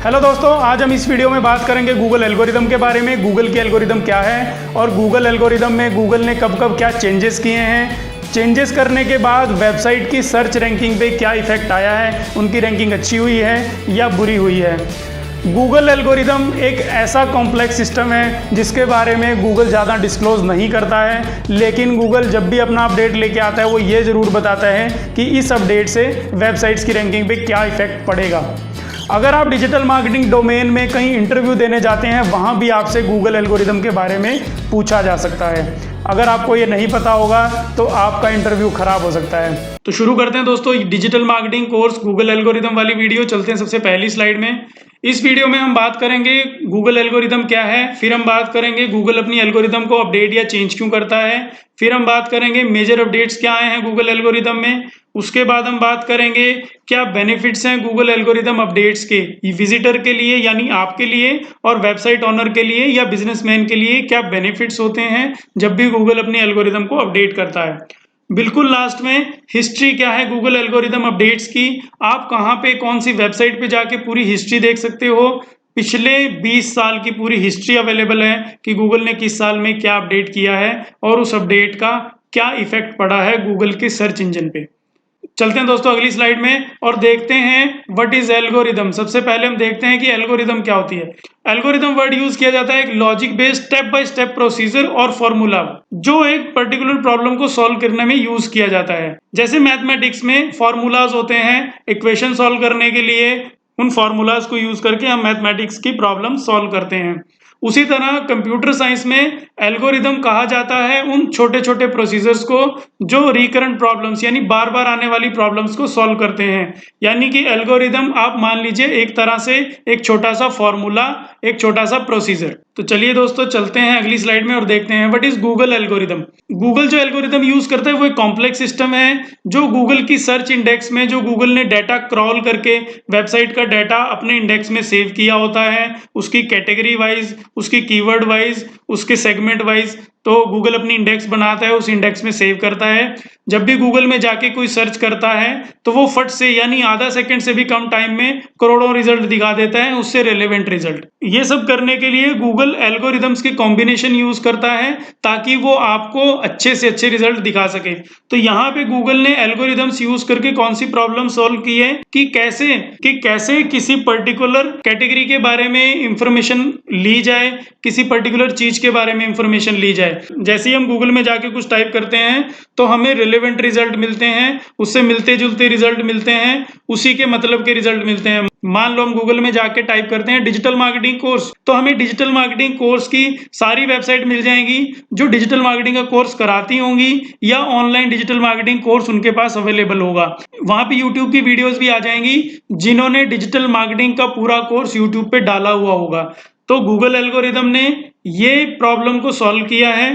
Hello दोस्तों, आज हम इस वीडियो में बात करेंगे गूगल एल्गोरिदम के बारे में। गूगल की एल्गोरिदम क्या है और गूगल एल्गोरिदम में गूगल ने कब कब क्या चेंजेस किए हैं, चेंजेस करने के बाद वेबसाइट की सर्च रैंकिंग पे क्या इफेक्ट आया है, उनकी रैंकिंग अच्छी हुई है या बुरी हुई है। गूगल एल्गोरिदम एक ऐसा कॉम्प्लेक्स सिस्टम है जिसके बारे में गूगल ज़्यादा डिस्क्लोज नहीं करता है, लेकिन गूगल जब भी अपना अपडेट लेके आता है वो ये ज़रूर बताता है कि इस अपडेट से वेबसाइट्स की रैंकिंग पे क्या इफेक्ट पड़ेगा। अगर आप डिजिटल मार्केटिंग डोमेन में कहीं इंटरव्यू देने जाते हैं, वहाँ भी आपसे गूगल एल्गोरिदम के बारे में पूछा जा सकता है। अगर आपको ये नहीं पता होगा तो आपका इंटरव्यू खराब हो सकता है। तो शुरू करते हैं दोस्तों digital marketing course Google algorithm वाली वीडियो। चलते हैं सबसे पहली स्लाइड में। इस वीडियो में हम बात करेंगे गूगल एल्गोरिदम क्या है, फिर हम बात करेंगे गूगल अपनी एल्गोरिदम को अपडेट या चेंज क्यों करता है, फिर हम बात करेंगे मेजर अपडेट्स क्या आए हैं गूगल एल्गोरिदम में, उसके बाद हम बात करेंगे क्या बेनिफिट्स हैं गूगल एल्गोरिदम अपडेट्स के विजिटर के लिए यानी आपके लिए, और वेबसाइट ओनर के लिए या बिजनेसमैन के लिए क्या बेनिफिट्स होते हैं जब भी गूगल अपनी एल्गोरिदम को अपडेट करता है। बिल्कुल लास्ट में हिस्ट्री क्या है गूगल एल्गोरिदम अपडेट्स की, आप कहाँ पे कौन सी वेबसाइट पे जाके पूरी हिस्ट्री देख सकते हो। पिछले 20 साल की पूरी हिस्ट्री अवेलेबल है कि गूगल ने किस साल में क्या अपडेट किया है और उस अपडेट का क्या इफेक्ट पड़ा है गूगल के सर्च इंजन पे। चलते हैं दोस्तों अगली स्लाइड में और देखते हैं व्हाट इज एल्गोरिदम। सबसे पहले हम देखते हैं कि एल्गोरिदम क्या होती है। एल्गोरिदम वर्ड यूज किया जाता है एक logic based step by step procedure और फॉर्मूला जो एक पर्टिकुलर प्रॉब्लम को सॉल्व करने में यूज किया जाता है। जैसे मैथमेटिक्स में फॉर्मूलाज होते हैं इक्वेशन सॉल्व करने के लिए, उन फॉर्मूलाज को यूज करके हम मैथमेटिक्स की प्रॉब्लम सॉल्व करते हैं। उसी तरह कंप्यूटर साइंस में एल्गोरिदम कहा जाता है उन छोटे छोटे प्रोसीजर्स को जो रिकरेंट प्रॉब्लम्स यानी बार बार आने वाली प्रॉब्लम्स को सॉल्व करते हैं। यानी कि एल्गोरिदम आप मान लीजिए एक तरह से एक छोटा सा फॉर्मूला, एक छोटा सा प्रोसीजर। तो चलिए दोस्तों चलते हैं अगली स्लाइड में और देखते हैं what is Google algorithm. Google जो एल्गोरिदम यूज करता है वो एक कॉम्प्लेक्स सिस्टम है जो गूगल की सर्च इंडेक्स में जो गूगल ने डाटा क्रॉल करके वेबसाइट का डाटा अपने इंडेक्स में सेव किया होता है, उसकी कैटेगरी वाइज, उसकी कीवर्ड वाइज, उसके सेगमेंट वाइज, तो गूगल अपनी इंडेक्स बनाता है, उस इंडेक्स में सेव करता है। जब भी गूगल में जाके कोई सर्च करता है तो वो फट से यानी आधा सेकंड से भी कम टाइम में करोड़ों रिजल्ट दिखा देता है, उससे रेलेवेंट रिजल्ट। ये सब करने के लिए गूगल एल्गोरिदम्स के कॉम्बिनेशन यूज करता है ताकि वो आपको अच्छे से अच्छे रिजल्ट दिखा सके। तो यहाँ पे गूगल ने एल्गोरिदम्स यूज करके कौन सी प्रॉब्लम सॉल्व की है कि कैसे किसी पर्टिकुलर कैटेगरी के बारे में इंफॉर्मेशन ली जाए, किसी पर्टिकुलर चीज के बारे में इंफॉर्मेशन ली जाए। जैसे ही हम गूगल में जाके कुछ टाइप करते हैं तो हमें रिलेवेंट रिजल्ट मिलते हैं, उससे मिलते जुलते रिजल्ट मिलते हैं, उसी के मतलब के रिजल्ट मिलते हैं। मान लो हम गूगल में जाके टाइप करते हैं डिजिटल मार्केटिंग कोर्स, तो हमें डिजिटल मार्केटिंग कोर्स की सारी वेबसाइट मिल जाएंगी जो डिजिटल मार्केटिंग का कोर्स कराती होंगी या ऑनलाइन डिजिटल मार्केटिंग कोर्स उनके पास अवेलेबल होगा। वहां पे यूट्यूब की वीडियोस भी आ जाएंगी जिन्होंने डिजिटल मार्केटिंग का पूरा कोर्स यूट्यूब पे डाला हुआ होगा। तो गूगल एल्गोरिदम ने ये प्रॉब्लम को सॉल्व किया है।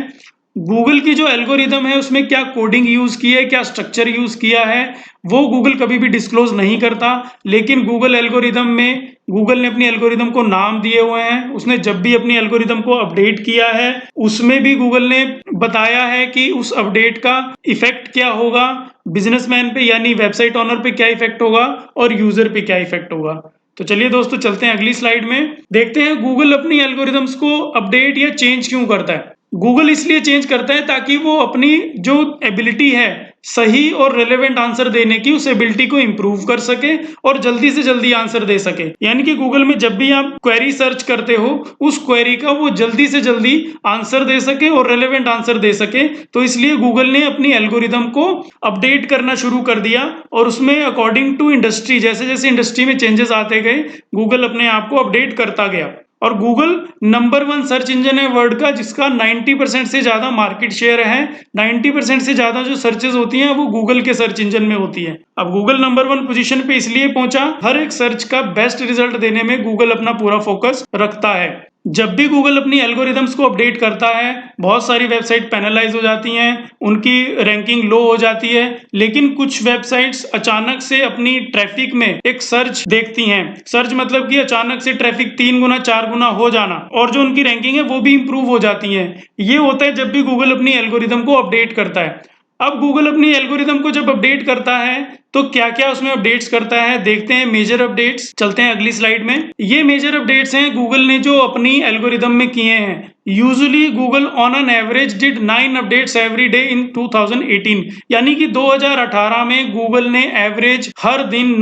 गूगल की जो एल्गोरिदम है उसमें क्या कोडिंग यूज की है, क्या स्ट्रक्चर यूज किया है, वो गूगल कभी भी डिस्क्लोज नहीं करता। लेकिन गूगल एल्गोरिदम में गूगल ने अपनी एल्गोरिदम को नाम दिए हुए हैं। उसने जब भी अपनी एल्गोरिदम को अपडेट किया है उसमें भी गूगल ने बताया है कि उस अपडेट का इफेक्ट क्या होगा, बिजनेसमैन पे यानी वेबसाइट ओनर पे क्या इफेक्ट होगा और यूजर पे क्या इफेक्ट होगा। तो चलिए दोस्तों चलते हैं अगली स्लाइड में, देखते हैं गूगल अपनी एल्गोरिदम्स को अपडेट या चेंज क्यों करता है। गूगल इसलिए चेंज करता है ताकि वो अपनी जो एबिलिटी है सही और रेलेवेंट आंसर देने की, उस एबिलिटी को इंप्रूव कर सके और जल्दी से जल्दी आंसर दे सके। यानी कि गूगल में जब भी आप क्वेरी सर्च करते हो उस क्वेरी का वो जल्दी से जल्दी आंसर दे सके और रेलेवेंट आंसर दे सके। तो इसलिए गूगल ने अपनी एल्गोरिदम को अपडेट करना शुरू कर दिया और उसमें अकॉर्डिंग टू इंडस्ट्री, जैसे जैसे इंडस्ट्री में चेंजेस आते गए गूगल अपने आप को अपडेट करता गया। और गूगल नंबर 1 सर्च इंजन है वर्ल्ड का जिसका 90% से ज्यादा मार्केट शेयर है। 90% से ज्यादा जो सर्चेस होती हैं वो गूगल के सर्च इंजन में होती है। अब गूगल नंबर 1 पोजीशन पे इसलिए पहुंचा, हर एक सर्च का बेस्ट रिजल्ट देने में गूगल अपना पूरा फोकस रखता है। जब भी गूगल अपनी एल्गोरिदम्स को अपडेट करता है बहुत सारी वेबसाइट पेनलाइज हो जाती हैं, उनकी रैंकिंग लो हो जाती है, लेकिन कुछ वेबसाइट्स अचानक से अपनी ट्रैफिक में एक सर्च देखती हैं। सर्च मतलब कि अचानक से ट्रैफिक 3 गुना 4 गुना हो जाना और जो उनकी रैंकिंग है वो भी इंप्रूव हो जाती है। ये होता है जब भी गूगल अपनी एल्गोरिदम को अपडेट करता है। अब गूगल अपनी एल्गोरिदम को जब अपडेट करता है तो क्या क्या उसमें अपडेट्स करता है, देखते हैं मेजर अपडेट्स। चलते हैं अगली स्लाइड में। ये मेजर अपडेट्स हैं गूगल ने जो अपनी एल्गोरिदम में किए हैं। Usually Google on an average did 9 updates every day in 2018, यानी कि 2018 में गूगल ने एवरेज हर दिन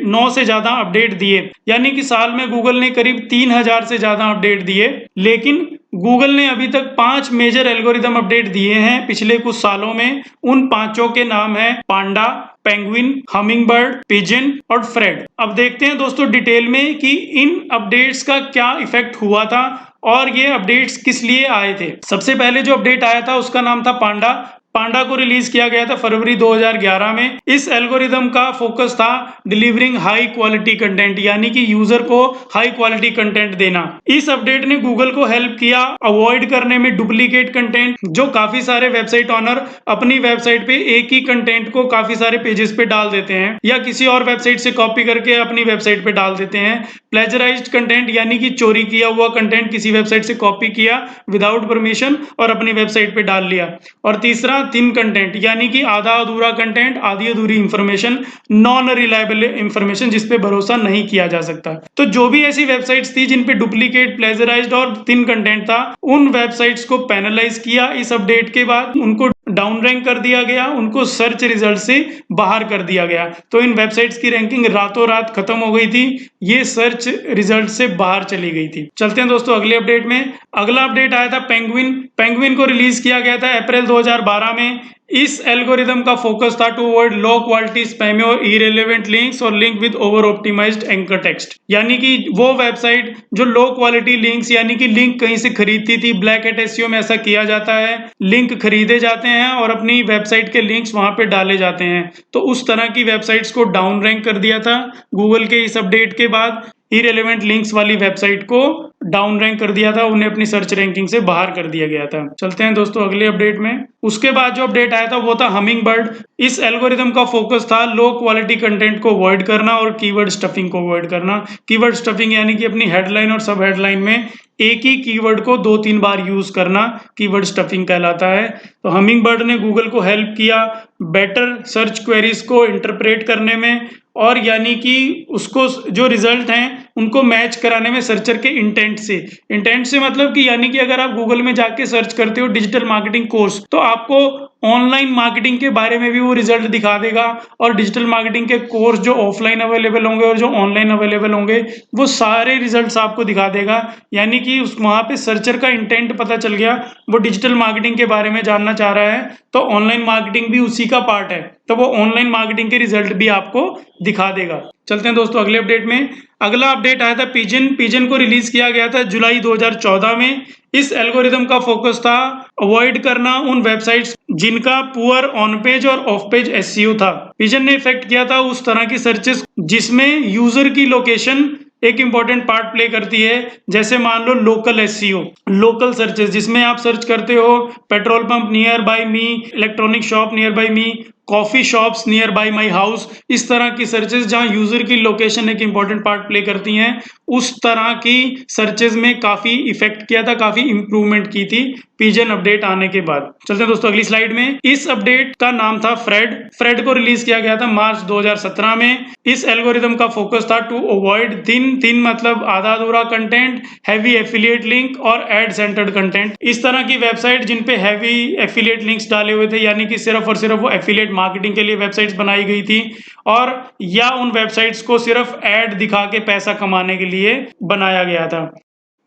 9 से ज्यादा अपडेट दिए, यानी कि साल में गूगल ने करीब 3000 से ज्यादा अपडेट दिए। लेकिन गूगल ने अभी तक 5 मेजर एल्गोरिदम अपडेट दिए हैं पिछले कुछ सालों में। उन पांचों के नाम है पांडा, पेंगुइन, हमिंगबर्ड, पिजन और फ्रेड। अब देखते हैं दोस्तों डिटेल में कि इन अपडेट्स का क्या इफेक्ट हुआ था और ये अपडेट्स किस लिए आए थे। सबसे पहले जो अपडेट आया था उसका नाम था पांडा। पांडा को रिलीज किया गया था फरवरी 2011 में। इस एल्गोरिदम का फोकस था डिलीवरिंग हाई क्वालिटी कंटेंट, यानी कि यूजर को हाई क्वालिटी कंटेंट देना। इस अपडेट ने गूगल को हेल्प किया अवॉइड करने में डुप्लीकेट कंटेंट, जो काफी सारे वेबसाइट ओनर अपनी वेबसाइट पे एक ही कंटेंट को काफी सारे पेजेस पे डाल देते हैं या किसी और वेबसाइट से कॉपी करके अपनी वेबसाइट पे डाल देते हैं। प्लेजराइज्ड कंटेंट, यानी कि चोरी किया हुआ कंटेंट किसी वेबसाइट से कॉपी किया विदाउट परमिशन और अपनी वेबसाइट पे डाल लिया। और तीसरा थिन कंटेंट, यानी कि आधा अधूरा कंटेंट, आधी अधूरी इंफॉर्मेशन, नॉन रिलायबल इंफॉर्मेशन जिस पे भरोसा नहीं किया जा सकता। तो जो भी ऐसी वेबसाइट्स थी जिन पे डुप्लीकेट, प्लेजराइज्ड और थिन कंटेंट था, उन वेबसाइट्स को पेनलाइज किया इस अपडेट के बाद। उनको डाउन रैंक कर दिया गया, उनको सर्च रिजल्ट से बाहर कर दिया गया। तो इन वेबसाइट्स की रैंकिंग रातों रात खत्म हो गई थी, ये सर्च रिजल्ट से बाहर चली गई थी। चलते हैं दोस्तों अगले अपडेट में। अगला अपडेट आया था पेंगुइन। पेंगुइन को रिलीज किया गया था अप्रैल 2012 में। इस एल्गोरिदम का फोकस था to avoid low quality spammy और इरेलेवेंट लिंक्स और link with over optimized anchor text, यानी कि वो वेबसाइट जो लो क्वालिटी लिंक्स, यानी कि लिंक कहीं से खरीदती थी, ब्लैक हैट एसईओ में ऐसा किया जाता है, लिंक खरीदे जाते हैं और अपनी वेबसाइट के लिंक्स वहां पे डाले जाते हैं। तो उस तरह की वेबसाइट्स को डाउन रैंक कर दिया था गूगल के इस अपडेट के बाद। इरेलेवेंट लिंक्स वाली वेबसाइट को डाउन रैंक कर दिया था, उन्हें अपनी सर्च रैंकिंग से बाहर कर दिया गया था। चलते हैं दोस्तों अगले अपडेट में। उसके बाद जो अपडेट आया था वो था हमिंगबर्ड। इस एल्गोरिदम का फोकस था लो क्वालिटी कंटेंट को अवॉइड करना और कीवर्ड स्टफिंग को अवॉइड करना। कीवर्ड स्टफिंग यानी कि अपनी हेडलाइन और सब हेडलाइन में एक ही कीवर्ड को 2-3 बार यूज करना कीवर्ड स्टफिंग कहलाता है। तो हमिंगबर्ड ने गूगल को हेल्प किया बेटर सर्च क्वेरीज को इंटरप्रेट करने में, और यानी कि उसको जो रिजल्ट हैं उनको मैच कराने में सर्चर के इंटेंट से। इंटेंट से मतलब कि यानी कि अगर आप गूगल में जाके सर्च करते हो डिजिटल मार्केटिंग कोर्स, तो आपको ऑनलाइन मार्केटिंग के बारे में भी वो रिजल्ट दिखा देगा, और डिजिटल मार्केटिंग के कोर्स जो ऑफलाइन अवेलेबल होंगे और जो ऑनलाइन अवेलेबल होंगे वो सारे रिजल्ट्स आपको दिखा देगा। यानी कि उस वहां पे सर्चर का इंटेंट पता चल गया, वो डिजिटल मार्केटिंग के बारे में जानना चाह रहा है, तो ऑनलाइन मार्केटिंग भी उसी का पार्ट है, तो वो ऑनलाइन मार्केटिंग के रिजल्ट भी आपको दिखा देगा। चलते हैं दोस्तों अगले अपडेट में। अगला अपडेट आया था पिजन। पिजन को रिलीज किया गया था जुलाई 2014 में। इस एल्गोरिदम का फोकस था अवॉइड करना उन वेबसाइट्स जिनका पुअर ऑन पेज और ऑफ पेज एसईओ था। पिजन ने इफेक्ट किया था उस तरह की सर्चेस जिसमें यूजर की लोकेशन एक इंपॉर्टेंट पार्ट प्ले करती है। जैसे मान लो लोकल एसईओ, लोकल सर्चेस जिसमें आप सर्च करते हो petrol pump near by me, electronic shop near by me, coffee shops near by my house, इस तरह की सर्चेस जहां यूजर की लोकेशन एक इंपॉर्टेंट पार्ट प्ले करती हैं, उस तरह की सर्चेस में काफी इफेक्ट किया था, काफी इंप्रूवमेंट की थी पिजन अपडेट आने के बाद। चलते हैं दोस्तों अगली स्लाइड में। इस अपडेट का नाम था फ्रेड। फ्रेड को रिलीज किया गया था मार्च 2017 में। इस एल्गोरिदम का फोकस था टू अवॉइड थिन मतलब आधा अधूरा कंटेंट, हैवी एफिलिएट लिंक और एड सेंटर्ड कंटेंट। इस तरह की वेबसाइट जिन पे हैवी एफिलिएट लिंक्स डाले हुए थे, यानी कि सिर्फ और सिर्फ वो एफिलिएट मार्केटिंग के लिए वेबसाइट्स बनाई गई थी, और या उन वेबसाइट्स को सिर्फ एड दिखा के पैसा कमाने के लिए बनाया गया था।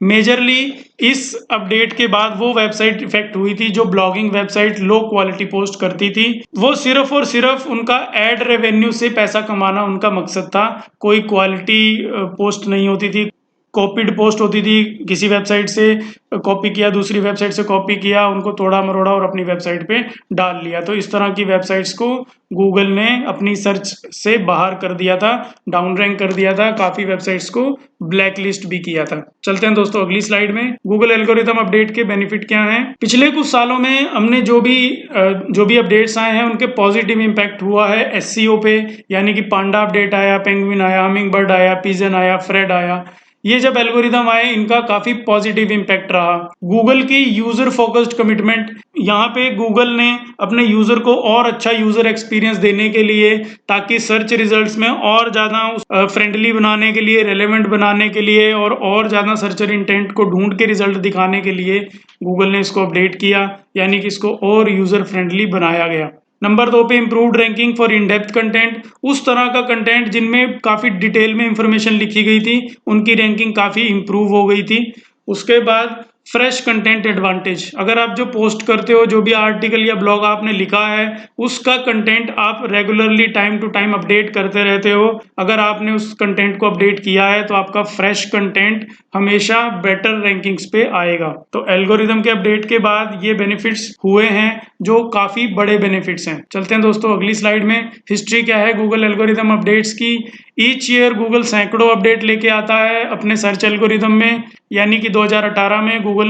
मेजरली इस अपडेट के बाद वो वेबसाइट इफेक्ट हुई थी जो blogging website low quality post करती थी। वो सिर्फ और सिर्फ उनका एड रेवेन्यू से पैसा कमाना उनका मकसद था, कोई क्वालिटी पोस्ट नहीं होती थी। कॉपीड पोस्ट होती थी, किसी वेबसाइट से कॉपी किया, दूसरी वेबसाइट से कॉपी किया, उनको तोड़ा मरोड़ा और अपनी वेबसाइट पे डाल लिया। तो इस तरह की वेबसाइट्स को गूगल ने अपनी सर्च से बाहर कर दिया था, डाउन रैंक कर दिया था, काफी वेबसाइट्स को ब्लैक लिस्ट भी किया था। चलते हैं दोस्तों अगली स्लाइड में। गूगल एल्गोरिथम अपडेट के बेनिफिट क्या हैं। पिछले कुछ सालों में हमने जो भी अपडेट्स आए हैं उनके पॉजिटिव इंपैक्ट हुआ है एसईओ पे, यानी कि पांडा अपडेट आया, पेंगुइन आया, हमिंगबर्ड आया, पिजन आया, फ्रेड आया। ये जब एल्गोरिदम आए इनका काफी पॉजिटिव इम्पैक्ट रहा। गूगल की यूजर फोकस्ड कमिटमेंट, यहाँ पे गूगल ने अपने यूजर को और अच्छा यूजर एक्सपीरियंस देने के लिए, ताकि सर्च रिजल्ट्स में और ज्यादा फ्रेंडली बनाने के लिए, रेलेवेंट बनाने के लिए और ज्यादा सर्चर इंटेंट को ढूंढ के रिजल्ट दिखाने के लिए गूगल ने इसको अपडेट किया, यानी कि इसको और यूजर फ्रेंडली बनाया गया। नंबर 2 पे improved ranking for in depth content, उस तरह का कंटेंट जिनमें काफी डिटेल में इंफॉर्मेशन लिखी गई थी उनकी रैंकिंग काफी इंप्रूव हो गई थी। उसके बाद फ्रेश कंटेंट एडवांटेज, अगर आप जो पोस्ट करते हो, जो भी आर्टिकल या ब्लॉग आपने लिखा है, उसका कंटेंट आप regularly time to time update करते रहते हो। अगर आपने उस कंटेंट को अपडेट किया है तो आपका फ्रेश कंटेंट हमेशा बेटर रैंकिंग्स पे आएगा। तो एल्गोरिदम के अपडेट के बाद ये बेनिफिट्स हुए हैं, जो काफी बड़े बेनिफिट्स हैं। चलते हैं दोस्तों अगली स्लाइड में। हिस्ट्री क्या है गूगल एल्गोरिदम अपडेट्स की। ईच ईयर गूगल सैकड़ों अपडेट लेके आता है अपने सर्च एल्गोरिदम में, यानी कि 2018 में गूगल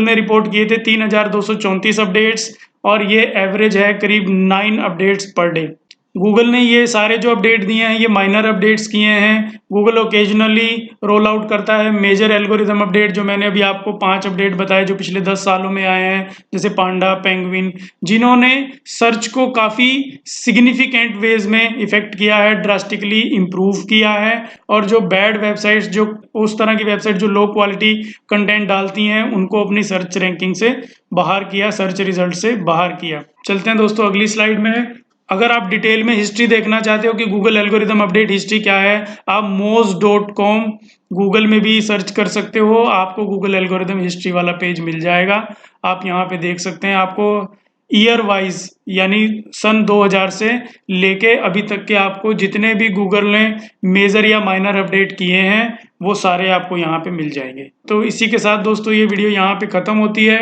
ने रिपोर्ट किए थे 3234 अपडेट्स, और ये एवरेज है करीब 9 अपडेट्स पर डे। गूगल ने ये सारे जो अपडेट दिए हैं ये माइनर अपडेट्स किए हैं। गूगल ओकेजनली रोल आउट करता है मेजर एल्गोरिदम अपडेट, जो मैंने अभी आपको 5 अपडेट बताए जो पिछले 10 सालों में आए हैं, जैसे पांडा, पेंगुइन, जिन्होंने सर्च को काफ़ी सिग्निफिकेंट वेज में इफेक्ट किया है, ड्रास्टिकली इम्प्रूव किया है। और जो बैड वेबसाइट्स, जो उस तरह की वेबसाइट जो लो क्वालिटी कंटेंट डालती हैं, उनको अपनी सर्च रैंकिंग से बाहर किया, सर्च रिजल्ट से बाहर किया। चलते हैं दोस्तों अगली स्लाइड में। अगर आप डिटेल में हिस्ट्री देखना चाहते हो कि गूगल एल्गोरिदम अपडेट हिस्ट्री क्या है, आप moz.com गूगल में भी सर्च कर सकते हो, आपको गूगल एल्गोरिदम हिस्ट्री वाला पेज मिल जाएगा। आप यहाँ पे देख सकते हैं, आपको ईयर वाइज यानी सन 2000 से लेके अभी तक के आपको जितने भी गूगल ने मेजर या माइनर अपडेट किए हैं वो सारे आपको यहाँ पे मिल जाएंगे। तो इसी के साथ दोस्तों ये वीडियो यहाँ पे ख़त्म होती है।